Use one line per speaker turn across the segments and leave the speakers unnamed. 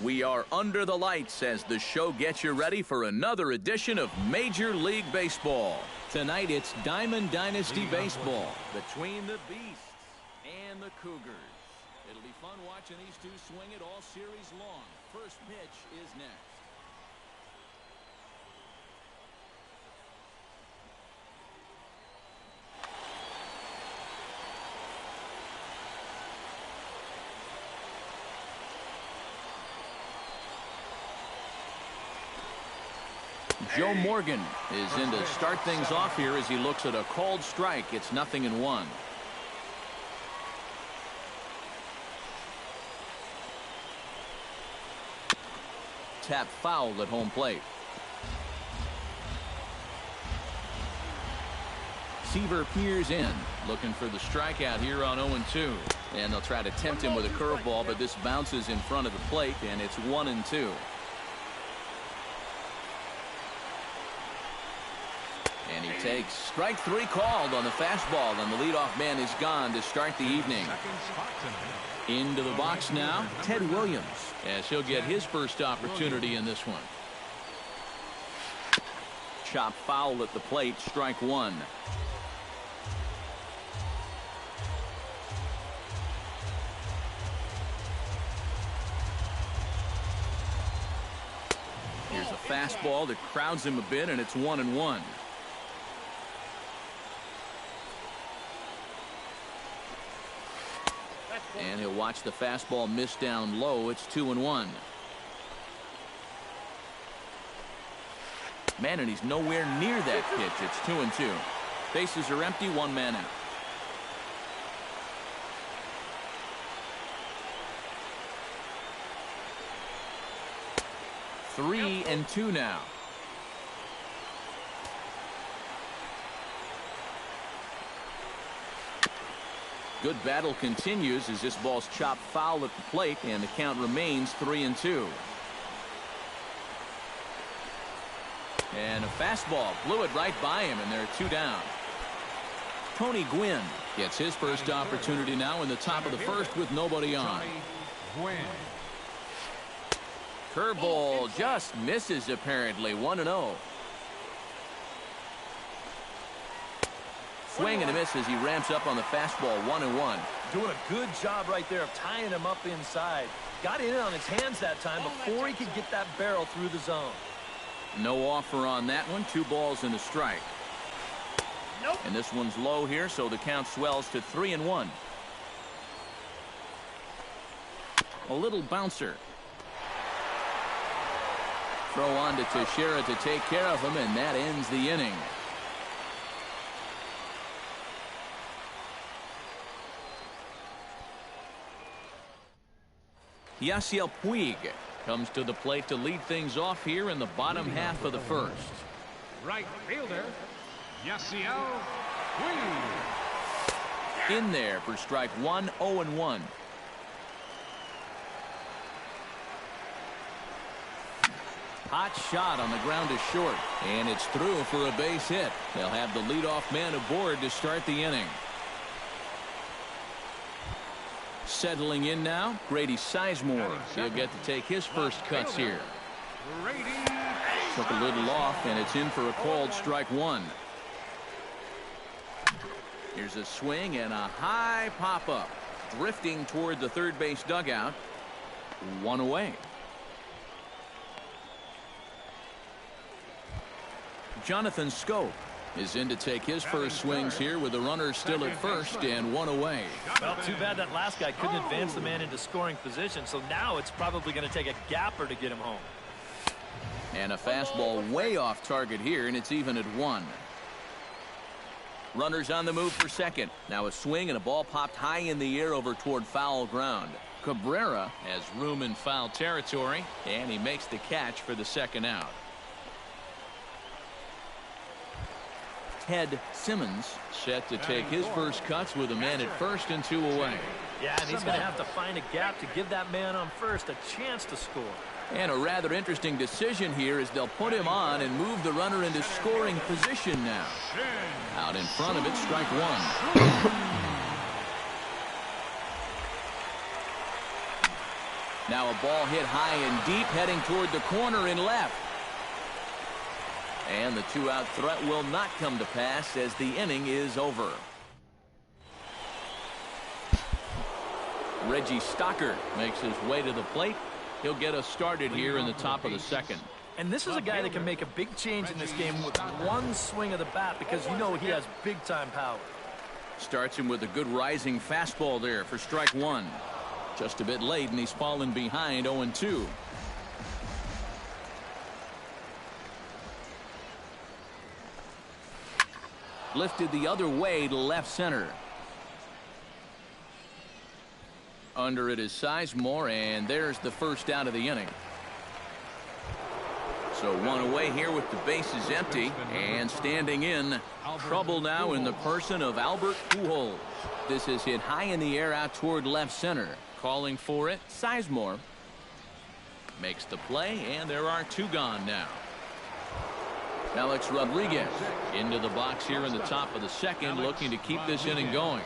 We are under the lights as the show gets you ready for another edition of Major League Baseball. Tonight it's Diamond Dynasty Baseball between the Beasts and the Cougars. It'll be fun watching these two swing it all series long. First pitch is next. Joe Morgan is in to start things off here as he looks at a called strike. It's 0-1. Tap foul at home plate. Seaver peers in, looking for the strikeout here on 0-2. And they'll try to tempt him with a curveball, but this bounces in front of the plate, and it's 1-2. And he takes strike three called on the fastball, and the leadoff man is gone to start the evening. Into the box now, Ted Williams, as he'll get his first opportunity in this one. Chop foul at the plate, strike one. Here's a fastball that crowds him a bit, and it's 1-1. And he'll watch the fastball miss down low. It's 2-1. Man, and he's nowhere near that pitch. It's 2-2. Bases are empty, one man out. Three and two now. Good battle continues as this ball's chopped foul at the plate, and the count remains 3-2. And a fastball blew it right by him, and they're two down. Tony Gwynn gets his first opportunity now in the top of the first with nobody on. Curveball just misses apparently. 1-0. Swing and a miss as he ramps up on the fastball. 1-1.
Doing a good job right there of tying him up inside. Got in on his hands that time before he could get that barrel through the zone.
No offer on that one. 2 balls and a strike.
Nope.
And this one's low here, so the count swells to 3-1. A little bouncer. Throw on to Teixeira to take care of him, and that ends the inning. Yasiel Puig comes to the plate to lead things off here in the bottom half of the first.
Right fielder, Yasiel Puig.
In there for strike one, 0-1. Hot shot on the ground is short, and it's through for a base hit. They'll have the leadoff man aboard to start the inning. Settling in now, Grady Sizemore. He'll get to take his first cuts here. Took a little off, and it's in for a called strike one. Here's a swing and a high pop-up. Drifting toward the third base dugout. 1 away. Jonathan Scope is in to take his first swings here with the runner still at first and 1 away.
Well, too bad that last guy couldn't advance the man into scoring position, so now it's probably going to take a gapper to get him home.
And a fastball way off target here, and it's even at 1. Runners on the move for second. Now a swing and a ball popped high in the air over toward foul ground. Cabrera has room in foul territory, and he makes the catch for the second out. Ted Simmons set to take his first cuts with a man at first and 2 away.
Yeah, and he's going to have to find a gap to give that man on first a chance to score.
And a rather interesting decision here as they'll put him on and move the runner into scoring position now. Out in front of it, strike one. Now a ball hit high and deep, heading toward the corner in left. And the two-out threat will not come to pass as the inning is over. Reggie Stocker makes his way to the plate. He'll get us started here in the top of the second.
And this is a guy that can make a big change in this game with one swing of the bat, because you know he has big-time power.
Starts him with a good rising fastball there for strike one. Just a bit late, and he's fallen behind 0-2. Lifted the other way to left center. Under it is Sizemore, and there's the first out of the inning. So one away here with the bases empty, and standing in, trouble now in the person of Albert Pujols. This is hit high in the air out toward left center. Calling for it, Sizemore makes the play, and there are two gone now. Alex Rodriguez into the box here in the top of the second, looking to keep this inning going.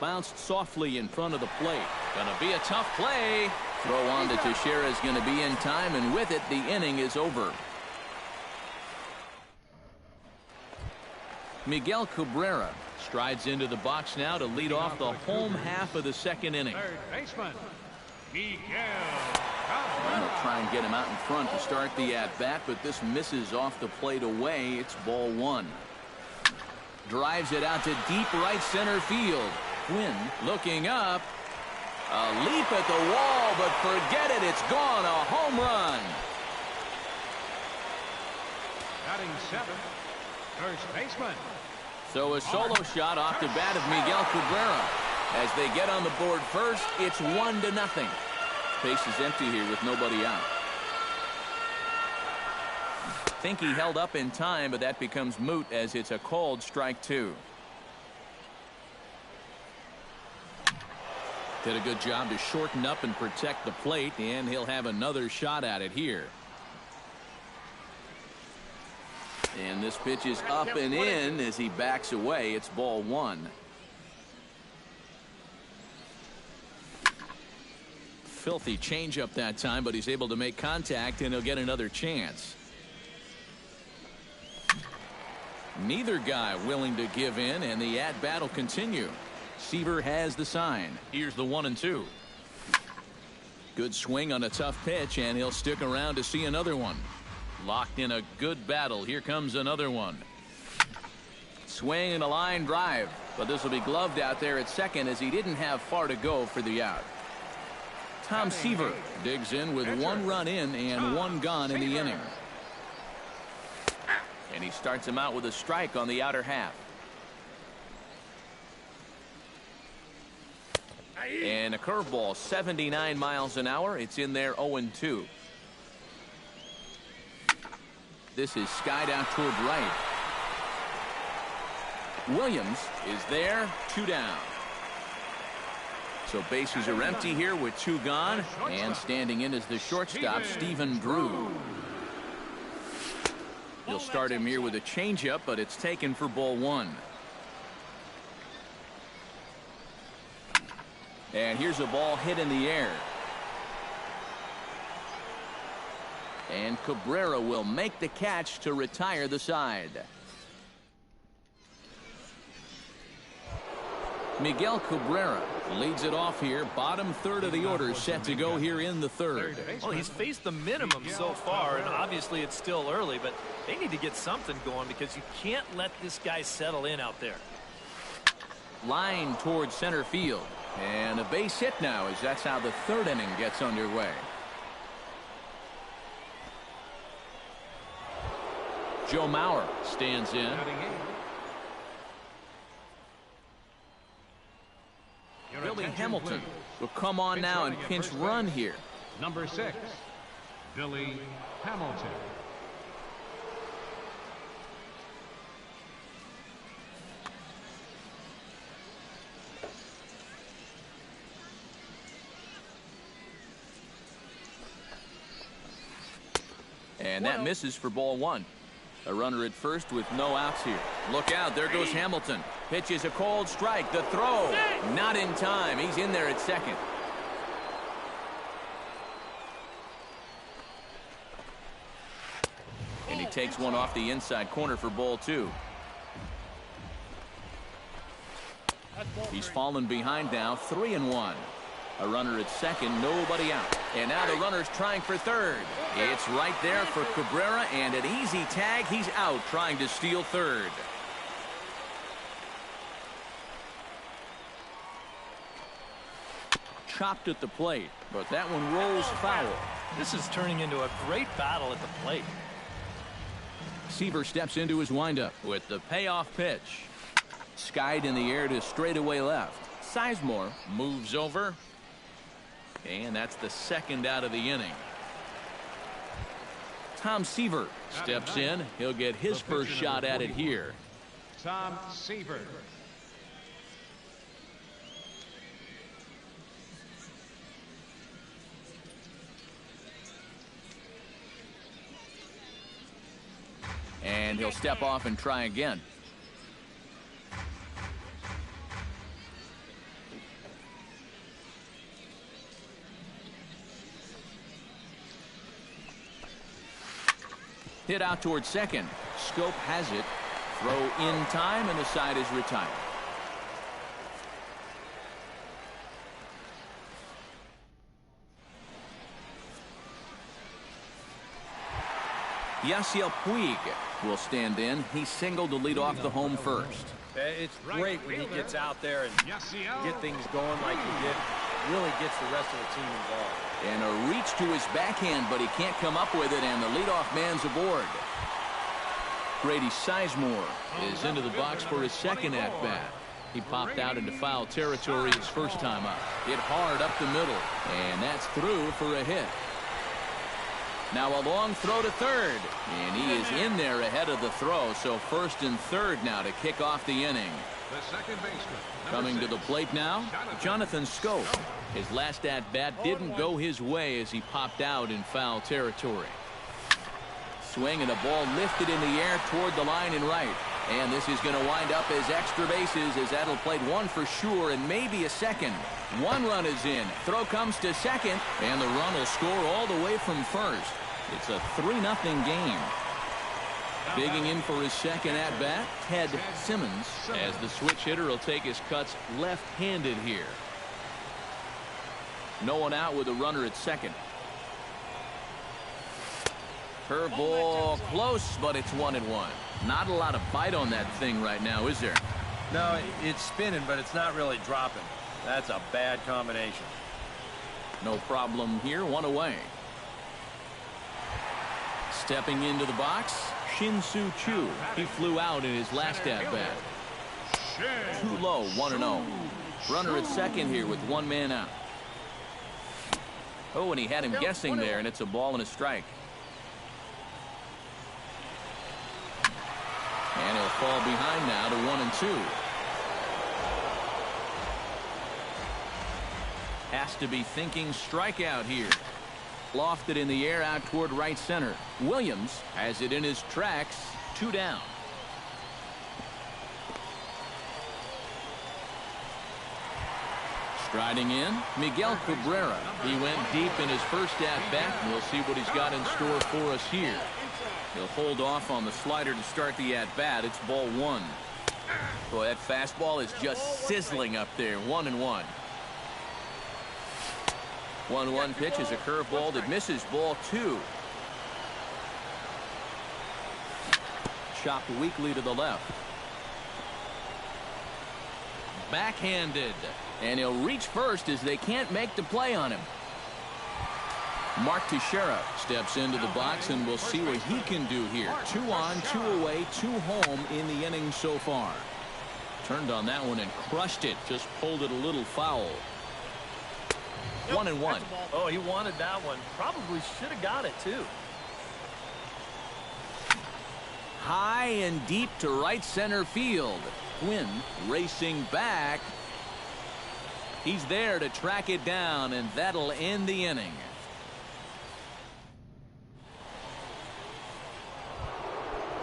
Bounced softly in front of the plate. Gonna be a tough play. Throw on to Teixeira is going to be in time, and with it, the inning is over. Miguel Cabrera strides into the box now to lead off the home half of the second inning.
Third baseman, Miguel
Trying to try and get him out in front to start the at-bat, but this misses off the plate away. It's ball one. Drives it out to deep right center field. Quinn looking up. A leap at the wall, but forget it. It's gone. A home run.
batting seventh, first baseman.
So a solo shot off the bat of Miguel Cabrera. As they get on the board first, it's 1-0. Base is empty here with nobody out. Think he held up in time, but that becomes moot as it's a called strike two. Did a good job to shorten up and protect the plate, and he'll have another shot at it here. And this pitch is up and in as he backs away. It's ball one. Filthy changeup that time, but he's able to make contact, and he'll get another chance. Neither guy willing to give in, and the at-bat will continue. Seaver has the sign. Here's the 1-2. Good swing on a tough pitch, and he'll stick around to see another one. Locked in a good battle. Here comes another one. Swing and a line drive, but this will be gloved out there at second as he didn't have far to go for the out. Tom Seaver digs in with one run in and one gone in the inning. And he starts him out with a strike on the outer half. And a curveball, 79 miles an hour. It's in there, 0-2. This is skied out toward right. Williams is there, 2 down. So bases are empty here with 2 gone, and standing in is the shortstop, Stephen Drew. He'll start him here with a changeup, but it's taken for ball one. And here's a ball hit in the air. And Cabrera will make the catch to retire the side. Miguel Cabrera leads it off here. Bottom third of the order set to go here in the third.
Well, he's faced the minimum so far, and obviously it's still early, but they need to get something going because you can't let this guy settle in out there.
Line towards center field. And a base hit now, as that's how the third inning gets underway. Joe Mauer stands in. Billy Hamilton will come on now and pinch run here.
Number 6, Billy Hamilton.
And that misses for ball one. A runner at first with no outs here. Look out, there goes Hamilton. Pitches a cold strike. The throw, not in time. He's in there at second. takes one off the inside corner for ball 2. He's fallen behind now, 3-1. A runner at second, nobody out. And now the runner's trying for third. It's right there for Cabrera, and an easy tag. He's out trying to steal third. Chopped at the plate, but that one rolls foul.
This is turning into a great battle at the plate.
Seaver steps into his windup with the payoff pitch. Skied in the air to straightaway left. Sizemore moves over. And that's the second out of the inning. Tom Seaver steps in. He'll get his first shot at it here.
Tom Seaver.
And he'll step off and try again. Hit out towards second. Scope has it. Throw in time, and the side is retired. Yasiel Puig will stand in. He singled to lead off the home first.
It's great when he gets out there and get things going like he did. Really gets the rest of the team involved.
And a reach to his backhand, but he can't come up with it, and the leadoff man's aboard. Grady Sizemore is into the box for his second at-bat. He popped out into foul territory his first time up. Hit hard up the middle, and that's through for a hit. Now a long throw to third, and he is in there ahead of the throw, so first and third now to kick off the inning.
The second baseman.
Coming to the plate now, Jonathan Scope. His last at-bat didn't go his way as he popped out in foul territory. Swing and a ball lifted in the air toward the line and right. And this is going to wind up as extra bases, as that'll play one for sure and maybe a second. One run is in. Throw comes to second, and the run will score all the way from first. It's a 3-0 game. Digging in for his second at-bat, Ted Simmons, as the switch hitter will take his cuts left-handed here. No one out with a runner at second. Curveball close, but it's 1-1. Not a lot of bite on that thing right now, is there?
No, it's spinning, but it's not really dropping. That's a bad combination.
No problem here, one away. Stepping into the box, Shin-Soo Choo. He flew out in his last at-bat. Too low, 1-0. Runner at second here with one man out. Oh, and he had him guessing there, and it's a ball and a strike. And he'll fall behind now to 1-2. Has to be thinking strikeout here. Lofted in the air out toward right center. Williams has it in his tracks. 2 down. Striding in, Miguel Cabrera. He went deep in his first at-bat, and we'll see what he's got in store for us here. He'll hold off on the slider to start the at-bat. It's ball 1. Boy, that fastball is just sizzling up there. 1-1. 1-1 pitch is a curveball that misses ball 2. Chopped weakly to the left. Backhanded. And he'll reach first as they can't make the play on him. Mark Teixeira steps into the box, and we'll see what he can do here. 2 on, 2 away, 2 home in the inning so far. Turned on that one and crushed it. Just pulled it a little foul. 1-1.
Oh, he wanted that one. Probably should have got it, too.
High and deep to right center field. Quinn racing back. He's there to track it down, and that'll end the inning.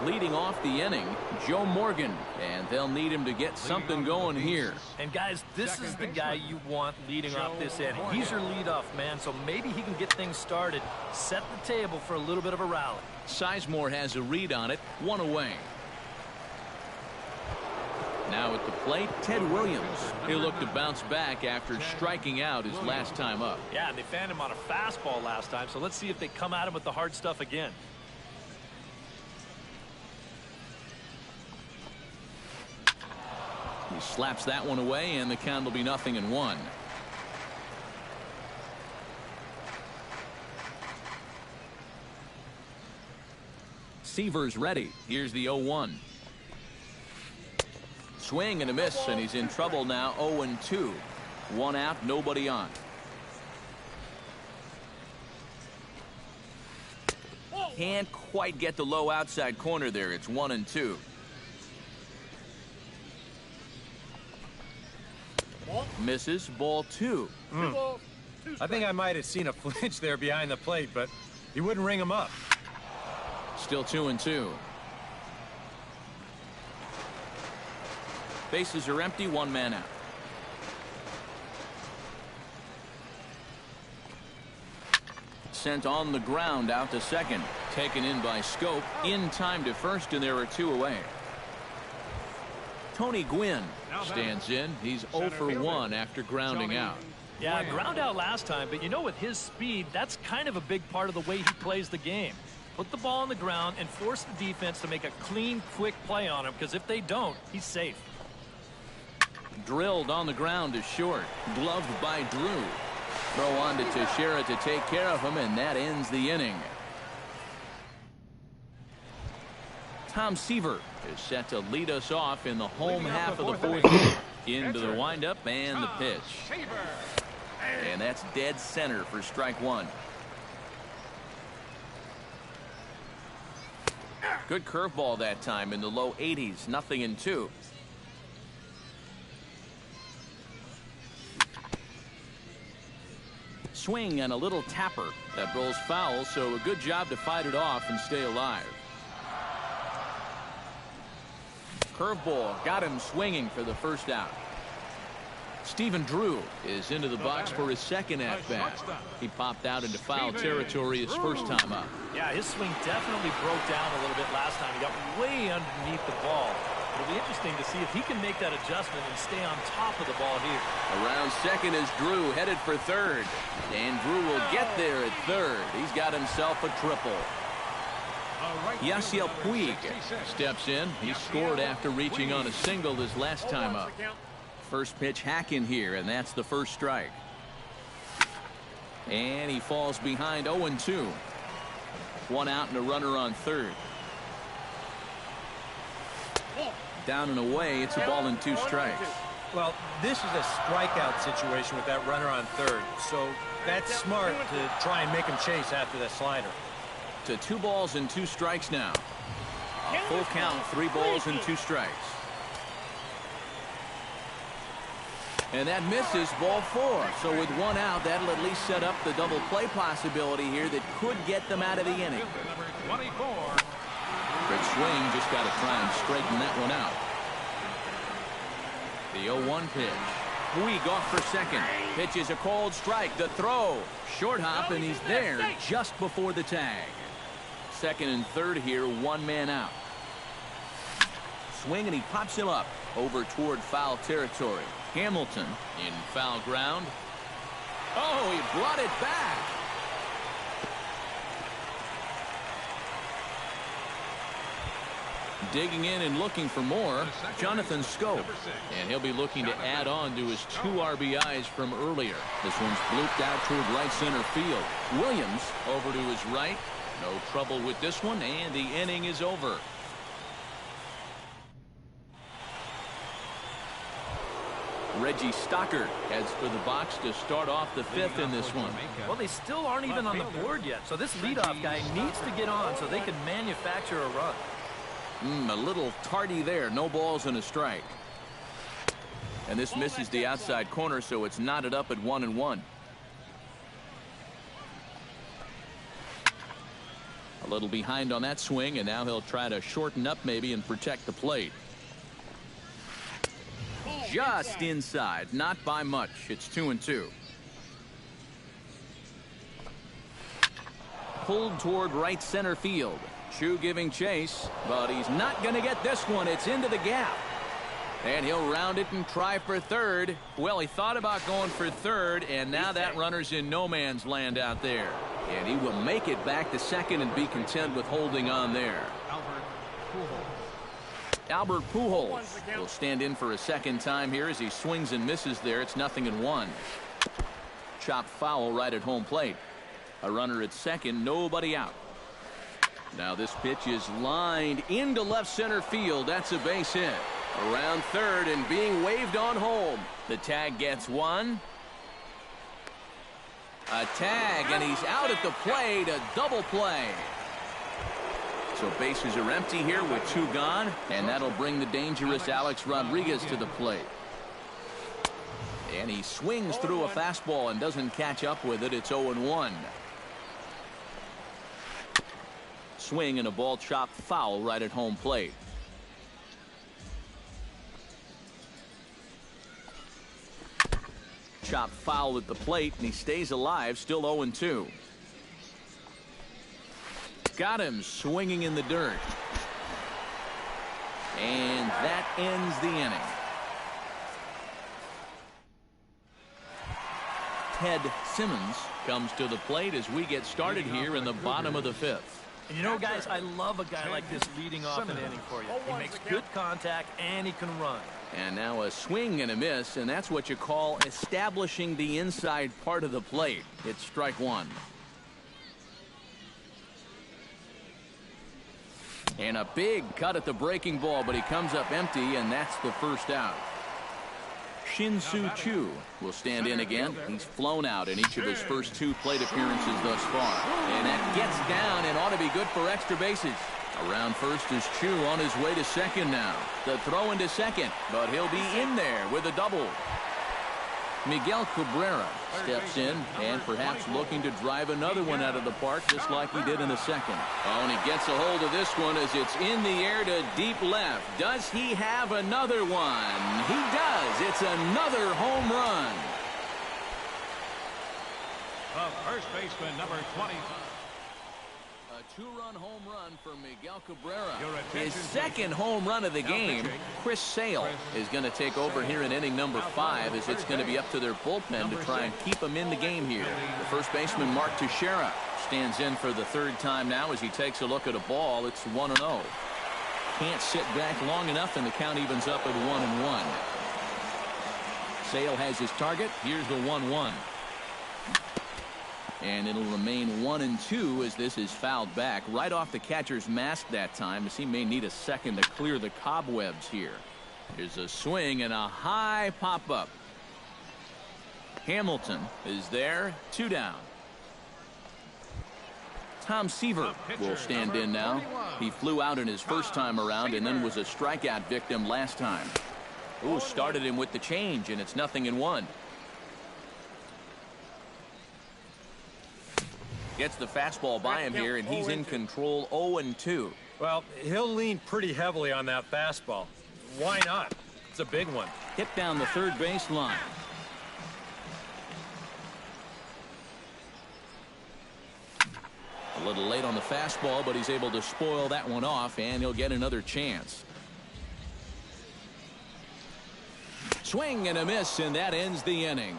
Leading off the inning, Joe Morgan, and they'll need him to get something going here.
And guys, this is the guy you want leading off this inning. He's your leadoff man, so maybe he can get things started, set the table for a little bit of a rally.
Sizemore has a read on it, 1 away. Now at the plate, Ted Williams. He'll look to bounce back after striking out his last time up.
Yeah, and they fanned him on a fastball last time, so let's see if they come at him with the hard stuff again.
He slaps that one away, and the count will be 0-1. Seaver's ready. Here's the 0-1. Swing and a miss, and he's in trouble now. 0-2. 1 out, nobody on. Can't quite get the low outside corner there. It's 1-2. Misses, ball 2.
I think I might have seen a flinch there behind the plate, but he wouldn't ring him up.
Still 2-2. Bases are empty, 1 man out. Sent on the ground out to second. Taken in by Scope. In time to first, and there are 2 away. Tony Gwynn stands in. He's 0 for 1 after grounding out.
Yeah, ground out last time, but you know, with his speed, that's kind of a big part of the way he plays the game. Put the ball on the ground and force the defense to make a clean, quick play on him, because if they don't, he's safe.
Drilled on the ground to short. Gloved by Drew. Throw on to Teixeira to take care of him, and that ends the inning. Tom Seaver is set to lead us off in the home half of the 4th. Into the windup and the pitch. And that's dead center for strike 1. Good curveball that time in the low 80s. 0-2. Swing and a little tapper that rolls foul, so a good job to fight it off and stay alive. Curveball got him swinging for the first out. Stephen Drew is into the box for his second at-bat. He popped out into foul territory his first time up.
Yeah, his swing definitely broke down a little bit last time. He got way underneath the ball. It'll be interesting to see if he can make that adjustment and stay on top of the ball here.
Around second is Drew, headed for third. And Drew will get there at third. He's got himself a triple. Yasiel Puig steps in. He scored after reaching on a single his last time up. First pitch hack in here, and that's the first strike. And he falls behind 0-2. 1 out and a runner on third. Down and away, it's a ball and 2 strikes.
Well, this is a strikeout situation with that runner on third, so that's smart to try and make him chase after that slider.
To 2 balls and 2 strikes now. A full count, 3 balls and 2 strikes. And that misses, ball 4. So with 1 out, that'll at least set up the double play possibility here that could get them out of the inning. Quick swing, just got to try and straighten that one out. The 0-1 pitch. Puig off for second. Pitch is a cold strike. The throw. Short hop, and he's there just before the tag. Second and third here, 1 man out. Swing, and he pops him up over toward foul territory. Hamilton in foul ground. Oh, he brought it back. Digging in and looking for more, Jonathan Scope. And he'll be looking to add on to his 2 RBIs from earlier. This one's blooped out toward right center field. Williams over to his right. No trouble with this one, and the inning is over. Reggie Stockert heads for the box to start off the 5th in this one.
Well, they still aren't even on the board yet, so this leadoff guy needs to get on so they can manufacture a run.
A little tardy there. No balls and a strike. And this misses the outside corner, so it's knotted up at 1-1. A A little behind on that swing, and now he'll try to shorten up maybe and protect the plate. Just inside, not by much. It's 2-2. Pulled toward right center field. Chu giving chase, but he's not going to get this one. It's into the gap. And he'll round it and try for third. Well, he thought about going for third, and now that runner's in no man's land out there. And he will make it back to second and be content with holding on there. Albert Pujols will stand in for a second time here as he swings and misses there. It's 0-1. Chopped foul right at home plate. A runner at second, nobody out. Now this pitch is lined into left center field. That's a base hit. Around third and being waved on home. The tag gets one. A tag, and he's out at the plate. A double play. So bases are empty here with 2 gone, and that'll bring the dangerous Alex Rodriguez to the plate. And he swings through a fastball and doesn't catch up with it. It's 0-1. Swing and a ball chopped foul right at home plate. Chopped foul at the plate, and he stays alive, still 0-2. Got him swinging in the dirt. And that ends the inning. Ted Simmons comes to the plate as we get started here in the bottom of the 5th.
And you know, guys, I love a guy like this leading off an inning for you. He makes good contact, and he can run.
And now a swing and a miss, and that's what you call establishing the inside part of the plate. It's strike one. And a big cut at the breaking ball, but he comes up empty, and that's the first out. Shin-Soo Choo will stand in again. He's flown out in each of his first 2 plate appearances thus far. And that gets down and ought to be good for extra bases. Around first is Choo on his way to second now. The throw into second, but he'll be in there with a double. Miguel Cabrera steps in and perhaps looking to drive another one out of the park just like he did in the second. Oh, and he gets a hold of this one as it's in the air to deep left. Does he have another one? He does. It's another home run.
The first baseman, number 20.
A 2-run home run for Miguel Cabrera. His second home run of the game. Chris Sale is going to take over here in inning number 5 as it's going to be up to their bullpen to try and keep him in the game here. The first baseman, Mark Teixeira, stands in for the 3rd time now as he takes a look at a ball. It's 1-0. Can't sit back long enough, and the count evens up at 1-1. Sale has his target. Here's the 1-1. And it'll remain 1-2 as this is fouled back right off the catcher's mask that time, as he may need a second to clear the cobwebs here. Here's a swing and a high pop-up. Hamilton is there, 2 down. Tom Seaver will stand in now. He flew out in his first time around and then was a strikeout victim last time. Ooh, started him with the change, and it's 0-1. Gets the fastball by him here, and he's in control. 0-2.
Well, he'll lean pretty heavily on that fastball. Why not? It's a big one.
Hit down the third base line. A little late on the fastball, but he's able to spoil that one off, and he'll get another chance. Swing and a miss, and that ends the inning.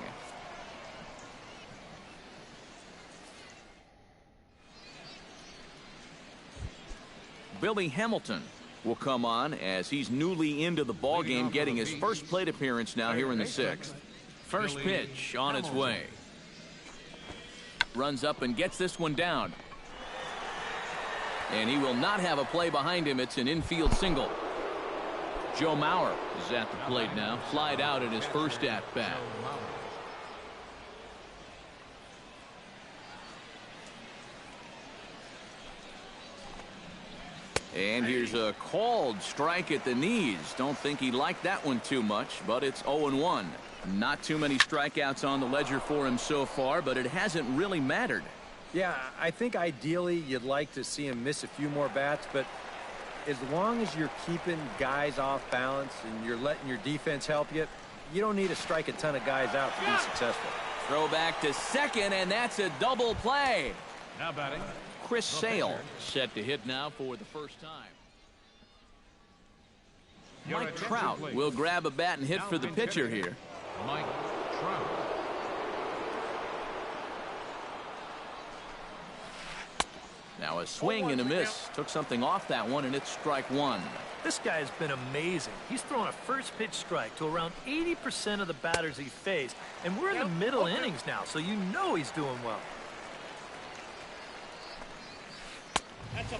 Billy Hamilton will come on as he's newly into the ballgame, getting his first plate appearance now here in the 6th. First pitch on its way. Runs up and gets this one down. And he will not have a play behind him. It's an infield single. Joe Mauer is at the plate now. Flied out in his first at-bat. And here's a called strike at the knees. Don't think he liked that one too much, but it's 0-1. Not too many strikeouts on the ledger for him so far, but it hasn't really mattered.
Yeah, I think ideally you'd like to see him miss a few more bats, but as long as you're keeping guys off balance and you're letting your defense help you, you don't need to strike a ton of guys out to be successful.
Throw back to second, and that's a double play.
Now batting,
Chris Sale set to hit now for the first time. Mike Trout will grab a bat and hit for the pitcher here.
Mike Trout.
Now a swing and a miss. Took something off that one, and it's strike one.
This guy's been amazing. He's thrown a first pitch strike to around 80% of the batters he faced. And we're in the middle innings now, so you know he's doing well.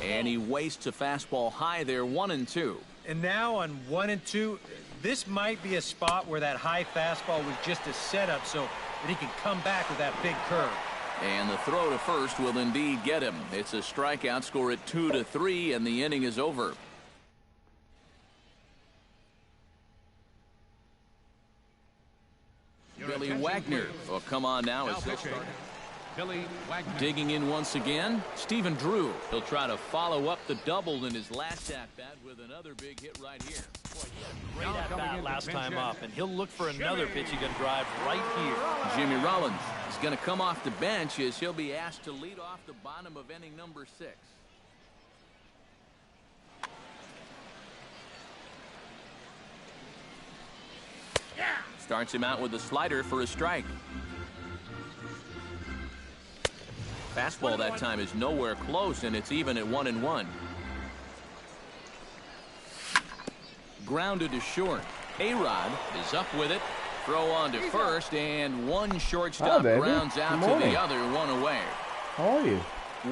And he wastes a fastball high there, 1-2.
And now on 1-2, this might be a spot where that high fastball was just a setup so that he can come back with that big curve.
And the throw to first will indeed get him. It's a strikeout, score at 2-3, and the inning is over. Billy Wagner will come on now as he'll start.
Billy Wagner.
Digging in once again, Stephen Drew. He'll try to follow up the double in his last at-bat with another big hit right here.
Great at-bat last time up, and he'll look for another pitch he can drive right here.
Jimmy Rollins is going to come off the bench as he'll be asked to lead off the bottom of inning number 6. Starts him out with a slider for a strike. Fastball that time is nowhere close, and it's even at 1-1. Grounded to short. A-Rod is up with it. Throw on to first, and one shortstop grounds out to the other, one away.
How are you?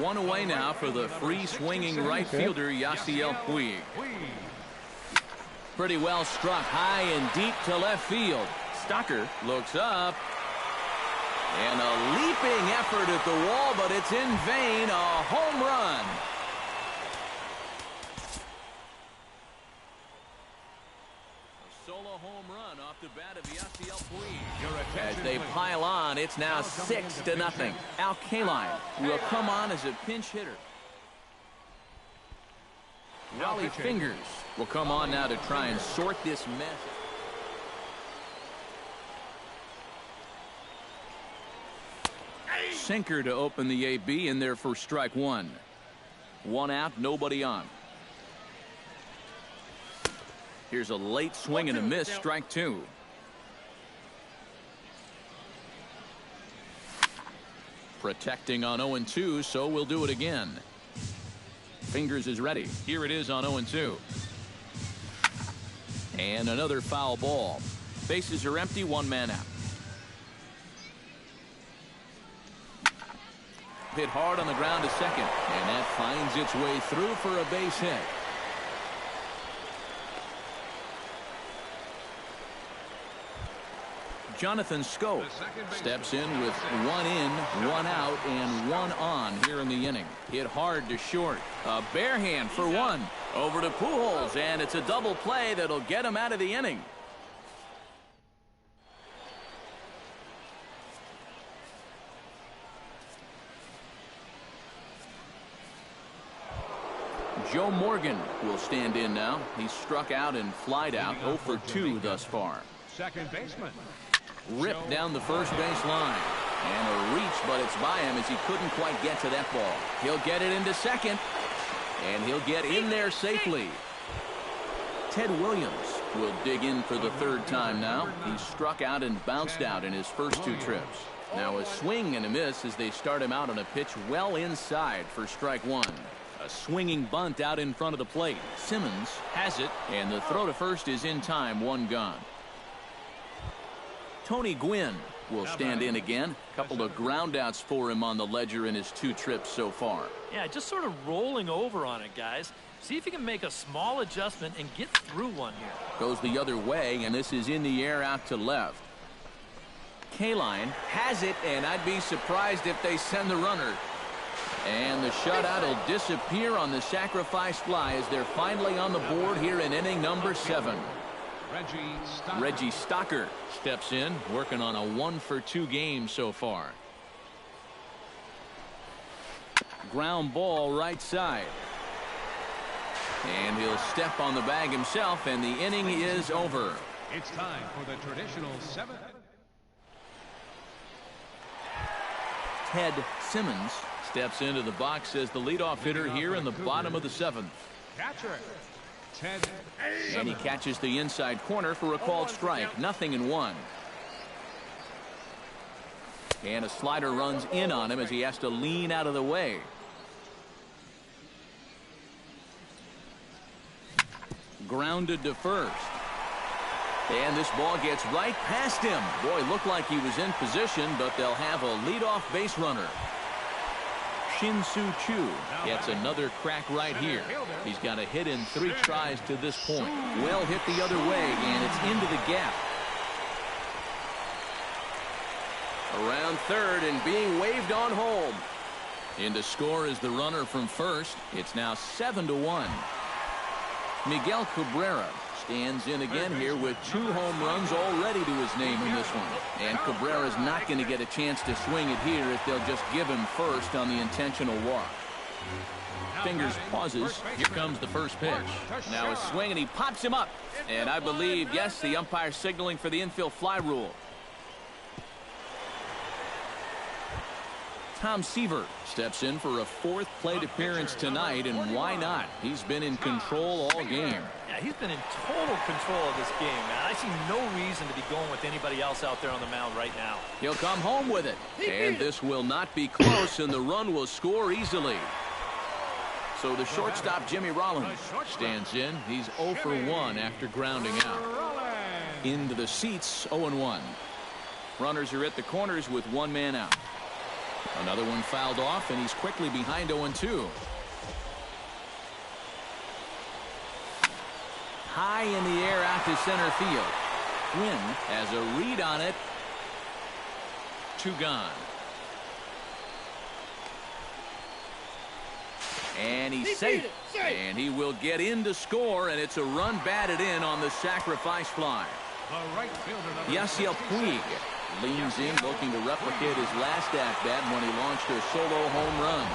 One away now for the free-swinging right fielder, Yasiel Puig. Pretty well struck high and deep to left field. Stocker looks up. And a leaping effort at the wall, but it's in vain. A home run. A solo home run off the bat of Yasiel Puig. As they pile on, it's now 6-0. Al Kaline will come on as a pinch hitter. Raleigh Fingers will come on now to try and sort this mess. Sinker to open the AB in there for strike one. One out, nobody on. Here's a late swing and a miss, strike two. Protecting on 0-2, so we'll do it again. Fingers is ready. Here it is on 0-2. And another foul ball. Bases are empty, one man out. Hit hard on the ground to second, and that finds its way through for a base hit. Jonathan Scope steps in with one in, one out, and one on here in the inning. Hit hard to short. A bare hand for one. Over to Pujols, and it's a double play that'll get him out of the inning. Joe Morgan will stand in now. He's struck out and flied out, 0 for 2 thus far.
Second baseman.
Ripped down the first base line. And a reach, but it's by him as he couldn't quite get to that ball. He'll get it into second. And he'll get in there safely. Ted Williams will dig in for the third time now. He struck out and bounced out in his first two trips. Now a swing and a miss as they start him out on a pitch well inside for strike one. A swinging bunt out in front of the plate. Simmons has it, and the throw to first is in time, one gone. Tony Gwynn will stand in again. Couple of groundouts for him on the ledger in his two trips so far.
Yeah, just sort of rolling over on it, guys. See if you can make a small adjustment and get through one here. Goes the other way, and this is in the air out to left. Kaline has it, and I'd be surprised if they send the runner. And the shutout will disappear on the sacrifice fly as they're finally on the board here in inning number 7. Reggie Stocker steps in, working on a 1 for 2 game so far.
Ground ball right side. And he'll step on the bag himself, and the inning is over.
It's time for the traditional 7th.
Ted Simmons steps into the box as the leadoff hitter here in the bottom of the 7th.
Catcher, Ted
And he
Simmons.
catches the inside corner for a called strike. 0-1. And a slider runs in on him as he has to lean out of the way. Grounded to first. And this ball gets right past him. Boy, looked like he was in position, but they'll have a leadoff base runner. Shin-Soo Choo gets another crack right here. He's got a hit in 3 tries to this point. Well hit the other way, and it's into the gap. Around third and being waved on home. In to score is the runner from first. It's now 7-1. Miguel Cabrera stands in again here with 2 home runs already to his name in this one. And Cabrera's not going to get a chance to swing it here if they'll just give him first on the intentional walk. Fingers pauses. Here comes the first pitch. Now a swing, and he pops him up. And I believe, yes, the umpire signaling for the infield fly rule. Tom Seaver steps in for a 4th plate appearance tonight, and why not? He's been in control all game.
Yeah, he's been in total control of this game, man. I see no reason to be going with anybody else out there on the mound right now.
He'll come home with it, and this will not be close, and the run will score easily. So the shortstop, Jimmy Rollins, stands in. He's 0 for 1 after grounding out. Into the seats, 0-1. Runners are at the corners with 1 man out. Another one fouled off, and he's quickly behind 0-2. High in the air out to center field. Quinn has a read on it. 2 gone. And he's safe. And he will get in to score, and it's a run batted in on the sacrifice fly.
The right fielder,
Yasiel Puig leans in, looking to replicate his last at-bat when he launched a solo home run.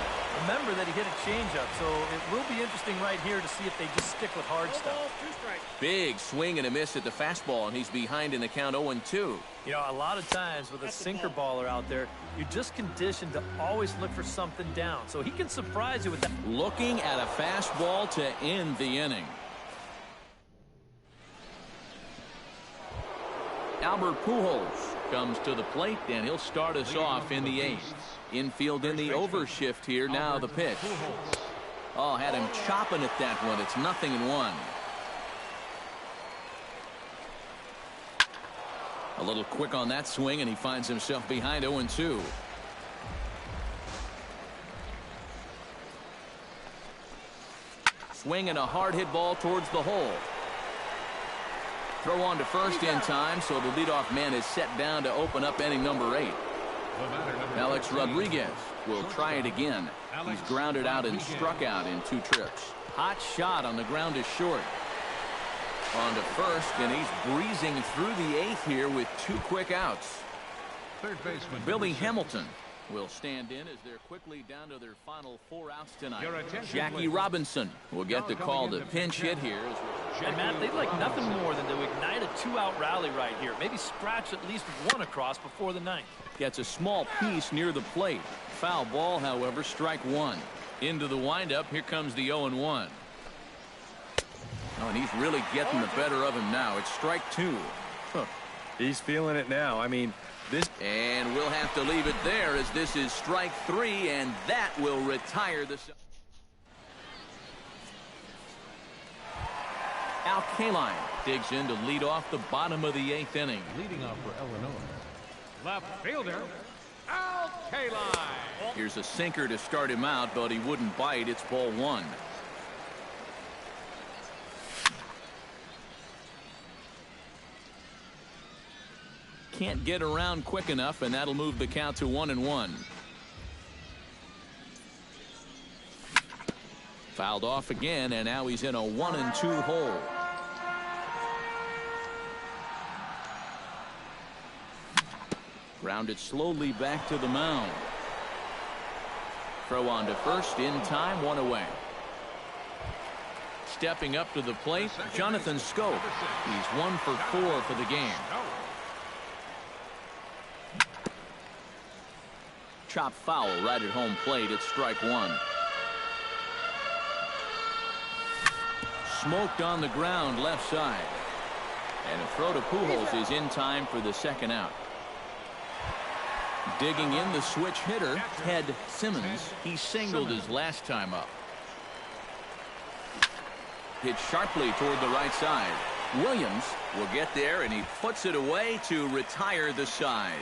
Remember that he hit a changeup, so it will be interesting right here to see if they just stick with hard stuff.
Big swing and a miss at the fastball, and he's behind in the count 0-2.
You know, a lot of times with a sinker baller out there, you're just conditioned to always look for something down, so he can surprise you with that.
Looking at a fastball to end the inning. Albert Pujols comes to the plate, and he'll start us off in the 8th. Infield in the overshift here. Now the pitch. Oh, had him chopping at that one. It's 0-1. A little quick on that swing, and he finds himself behind 0-2. Swinging a hard hit ball towards the hole. Throw on to first in time, so the leadoff man is set down to open up inning number 8. Alex Rodriguez will try it again. He's grounded out and struck out in 2 trips. Hot shot on the ground is short. On to first, and he's breezing through the 8th here with 2 quick outs.
Third baseman
Billy Hamilton will stand in as they're quickly down to their final 4 outs tonight.
Your attention,
Jackie
please.
Robinson will get the call to pinch hit here.
And Matt, they'd like nothing more than to ignite a 2-out rally right here. Maybe scratch at least 1 across before the 9th.
Gets a small piece near the plate. Foul ball, however, strike 1. Into the windup, here comes the 0-1. Oh, and he's really getting the better of him now. It's strike 2.
He's feeling it now. I mean, this.
And we'll have to leave it there as this is strike 3, and that will retire the. Al Kaline digs in to lead off the bottom of the 8th inning.
leading off for Illinois. Left fielder, Al Kaline.
Here's a sinker to start him out, but he wouldn't bite. It's ball 1. Can't get around quick enough, and that'll move the count to 1-1. Fouled off again, and now he's in a 1-2 hole. Grounded slowly back to the mound. Throw on to first in time, 1 away. Stepping up to the plate, Jonathan Scope. He's 1 for 4 for the game. Chop foul right at home plate. It's strike 1. Smoked on the ground left side. And a throw to Pujols is in time for the second out. Digging in the switch hitter, Ted Simmons. He singled his last time up. Hit sharply toward the right side. Williams will get there, and he puts it away to retire the side.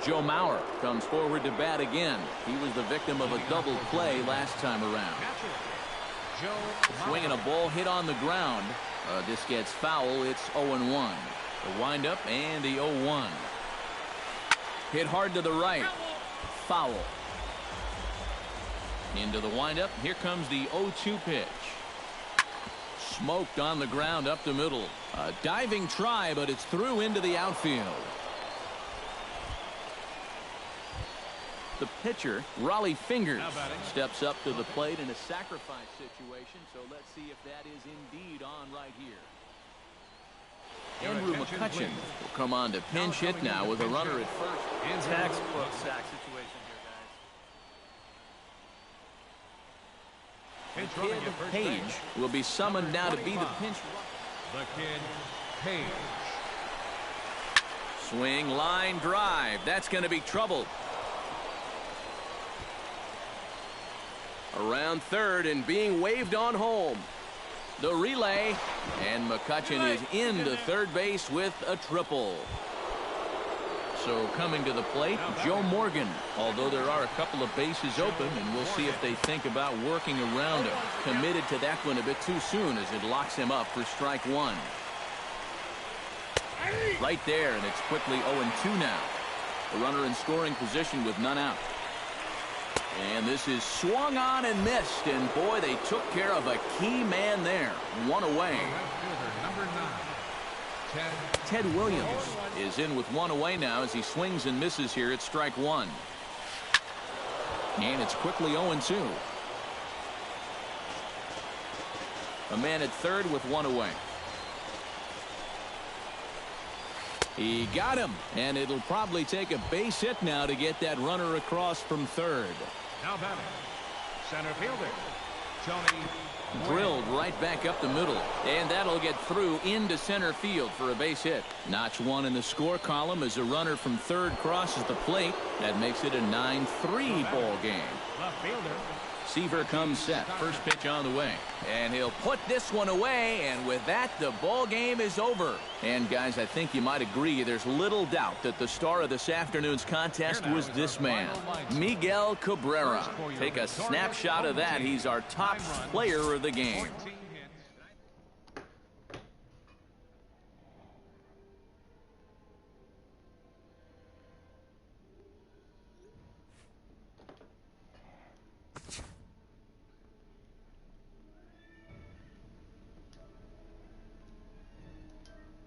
Joe Mauer comes forward to bat again. He was the victim of a double play last time around. Swinging a ball hit on the ground. This gets foul. It's 0-1. The windup and the 0-1. Hit hard to the right. Foul. Into the windup. Here comes the 0-2 pitch. Smoked on the ground up the middle. A diving try, but it's through into the outfield. The pitcher, Raleigh Fingers, steps up to the plate in a sacrifice situation, so let's see if that is indeed on right here. Andrew McCutcheon will come on to pinch hit now with a runner at first.
Textbook sack situation here, guys.
Kid Page will be summoned now to be the pinch.
The kid Page.
Swing, line, drive. That's going to be trouble. Around third and being waved on home. The relay, and McCutcheon is into third base with a triple. So coming to the plate, Joe Morgan. Although there are a couple of bases open, and we'll see if they think about working around him. Committed to that one a bit too soon as it locks him up for strike 1. Right there, and it's quickly 0-2 now. The runner in scoring position with none out. And this is swung on and missed, and boy, they took care of a key man there. 1 away.
Number 9,
Ted Williams is in with 1 away now as he swings and misses here at strike 1. And it's quickly 0-2. A man at third with 1 away. He got him, and it'll probably take a base hit now to get that runner across from third.
Now batting, center fielder, Tony.
Drilled right back up the middle, and that'll get through into center field for a base hit. Notch 1 in the score column as a runner from third crosses the plate. That makes it a 9-3 ball game.
Left fielder.
Seaver comes set. First pitch on the way. And he'll put this one away, and with that, the ball game is over. And, guys, I think you might agree there's little doubt that the star of this afternoon's contest was this man, Miguel Cabrera. Take a snapshot of that. He's our top player of the game.